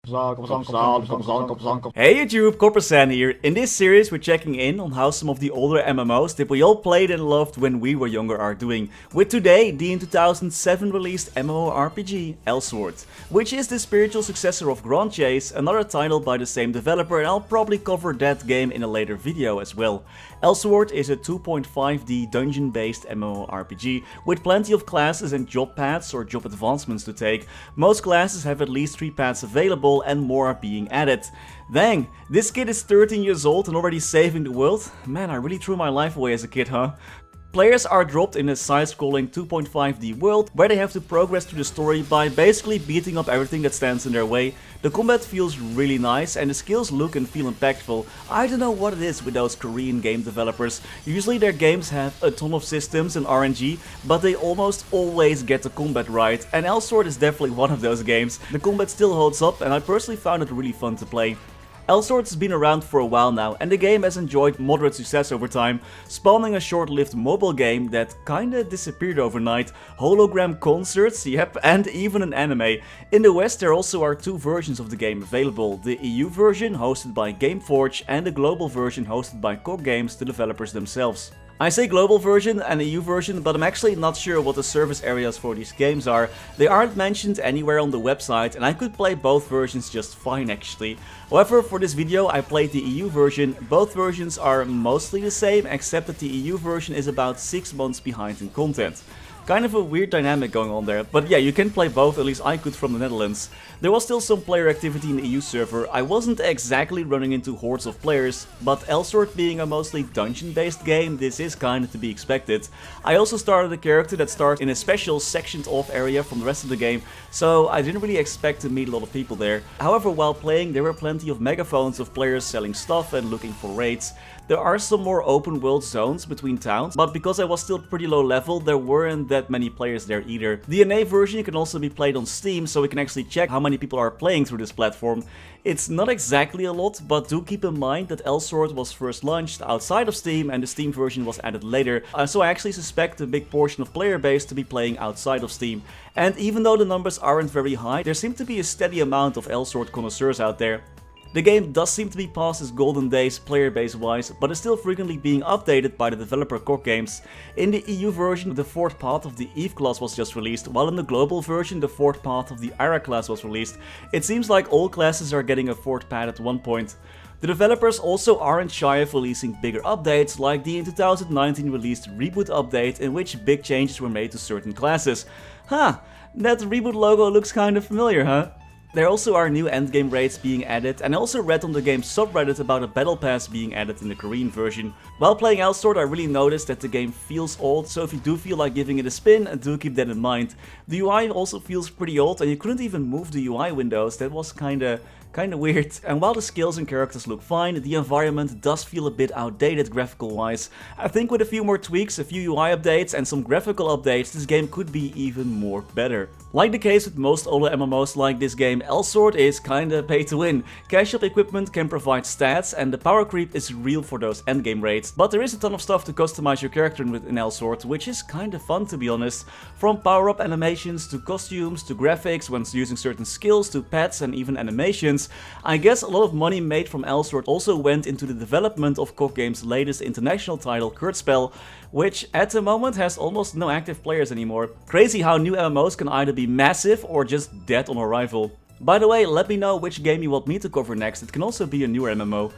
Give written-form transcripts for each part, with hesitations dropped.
Hey YouTube, Coppersan here. In this series we're checking in on how some of the older MMOs that we all played and loved when we were younger are doing. With today, the in 2007 released MMORPG Elsword, which is the spiritual successor of Grand Chase, another title by the same developer, and I'll probably cover that game in a later video as well. Elsword is a 2.5D dungeon-based MMORPG with plenty of classes and job paths or job advancements to take. Most classes have at least 3 paths available and more are being added. Dang, this kid is 13 years old and already saving the world? Man, I really threw my life away as a kid, huh? Players are dropped in a side-scrolling 2.5D world where they have to progress through the story by basically beating up everything that stands in their way. The combat feels really nice and the skills look and feel impactful. I don't know what it is with those Korean game developers. Usually their games have a ton of systems and RNG, but they almost always get the combat right, and Elsword is definitely one of those games. The combat still holds up and I personally found it really fun to play. Elsword has been around for a while now, and the game has enjoyed moderate success over time, spawning a short-lived mobile game that kinda disappeared overnight, hologram concerts, yep, and even an anime. In the West there also are 2 versions of the game available, the EU version hosted by Gameforge and the global version hosted by Coninck Games, the developers themselves. I say global version and EU version, but I'm actually not sure what the service areas for these games are. They aren't mentioned anywhere on the website and I could play both versions just fine actually. However, for this video I played the EU version. Both versions are mostly the same, except that the EU version is about 6 months behind in content. Kind of a weird dynamic going on there, but yeah, you can play both, at least I could from the Netherlands. There was still some player activity in the EU server. I wasn't exactly running into hordes of players, but Elsword being a mostly dungeon-based game, this is kinda to be expected. I also started a character that starts in a special sectioned off area from the rest of the game, so I didn't really expect to meet a lot of people there. However, while playing there were plenty of megaphones of players selling stuff and looking for raids. There are some more open world zones between towns, but because I was still pretty low level, there weren't that many players there either. The NA version can also be played on Steam, so we can actually check how many people are playing through this platform. It's not exactly a lot, but do keep in mind that Elsword was first launched outside of Steam and the Steam version was added later, so I actually suspect a big portion of player base to be playing outside of Steam. And even though the numbers aren't very high, there seem to be a steady amount of Elsword connoisseurs out there. The game does seem to be past its golden days player base wise, but is still frequently being updated by the developer Coninck Games. In the EU version, the 4th path of the Eve class was just released, while in the global version the 4th path of the Ira class was released. It seems like all classes are getting a 4th path at one point. The developers also aren't shy of releasing bigger updates, like the in 2019 released Reboot update, in which big changes were made to certain classes. Huh, that Reboot logo looks kinda familiar, huh? There also are new endgame raids being added, and I also read on the game's subreddit about a battle pass being added in the Korean version. While playing Elsword I really noticed that the game feels old, so if you do feel like giving it a spin, do keep that in mind. The UI also feels pretty old and you couldn't even move the UI windows, that was kinda weird. And while the skills and characters look fine, the environment does feel a bit outdated graphical wise. I think with a few more tweaks, a few UI updates and some graphical updates, this game could be even more better. Like the case with most older MMOs like this game, Elsword is kinda pay to win. Casual equipment can provide stats and the power creep is real for those endgame raids. But there is a ton of stuff to customize your character in Elsword, which is kinda fun to be honest. From power up animations to costumes to graphics when using certain skills to pets and even animations. I guess a lot of money made from Elsword also went into the development of Coninck Games' latest international title, Kurtspell, which at the moment has almost no active players anymore. Crazy how new MMOs can either be massive or just dead on arrival. By the way, let me know which game you want me to cover next, it can also be a newer MMO.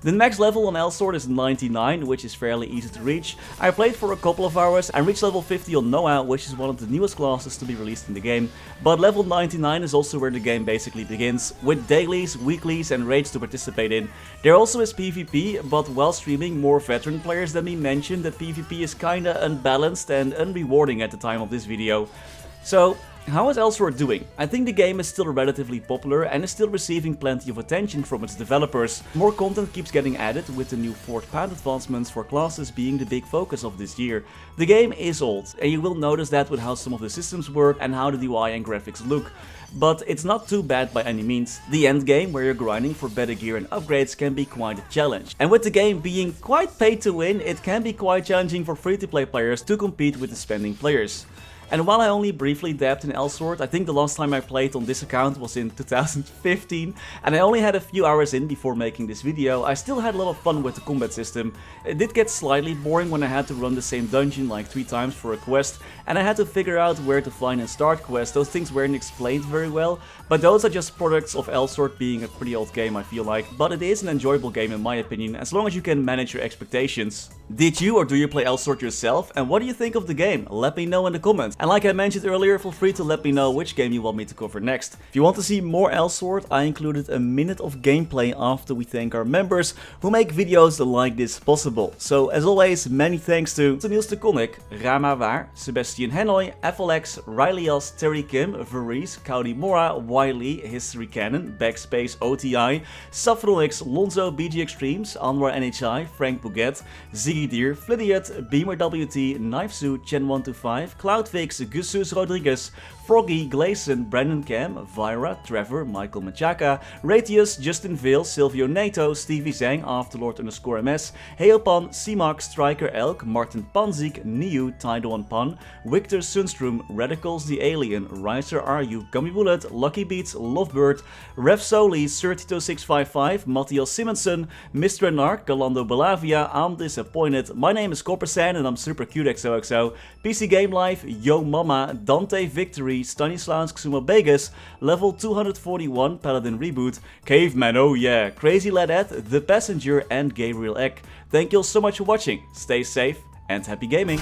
The max level on Elsword is 99, which is fairly easy to reach. I played for a couple of hours and reached level 50 on Noah, which is one of the newest classes to be released in the game. But level 99 is also where the game basically begins, with dailies, weeklies and raids to participate in. There also is PvP, but while streaming, more veteran players than me mentioned that PvP is kinda unbalanced and unrewarding at the time of this video. So, how is Elsword doing? I think the game is still relatively popular and is still receiving plenty of attention from its developers. More content keeps getting added, with the new 4th path advancements for classes being the big focus of this year. The game is old, and you will notice that with how some of the systems work and how the UI and graphics look. But it's not too bad by any means. The end game, where you're grinding for better gear and upgrades, can be quite a challenge. And with the game being quite pay to win, it can be quite challenging for free-to-play players to compete with the spending players. And while I only briefly dabbed in Elsword, I think the last time I played on this account was in 2015, and I only had a few hours in before making this video, I still had a lot of fun with the combat system. It did get slightly boring when I had to run the same dungeon like 3 times for a quest, and I had to figure out where to find and start quests. Those things weren't explained very well, but those are just products of Elsword being a pretty old game, I feel like. But it is an enjoyable game in my opinion, as long as you can manage your expectations. Did you or do you play Elsword yourself, and what do you think of the game? Let me know in the comments. And like I mentioned earlier, feel free to let me know which game you want me to cover next. If you want to see more Elsword, I included a minute of gameplay after we thank our members who make videos like this possible. So as always, many thanks to Niels de Coninck, Raar maar waar, Sebastian, Hanoy, FLX, Ryalias, Terry Kim, Vareese, Mora, Wiley, Historycanon, BackSpaceOTI, Saffronyx, Lorenzo, BG Extremes, Anwar NHI, Frank Bouget, Ziggy Deer, Flidiot, Beamer WT, Knifesu, Chen125, Cloudfix, Gusus Rodriguez, Froggy, Gleason, Brandon Cam, Vira, Trevor, Michael Machaka, Ratius, Justin Vale, Silvio Nato, Stevie Zhang, Afterlord_MS, Heopan, ceemak, Striker Elk, Martin Panzik, Niu, Tidal1 Pan, Victor Sunstrom, Radicals the Alien, Riser RU, Gummy Bullet, Lucky Beats, Lovebird, Rev Soli, 32655, Mathias Simonsson, Mr. Narc, Galando Belavia, I'm Disappointed, my name is Coppersan and I'm super cute XOXO, PC Game Life, Yo Mama, Dante Victory, Stanislaus Xuma Vegas, level 241, Paladin Reboot, Caveman, oh yeah, Crazy Ladette, The Passenger and Gabriel Eck. Thank you all so much for watching, stay safe and happy gaming!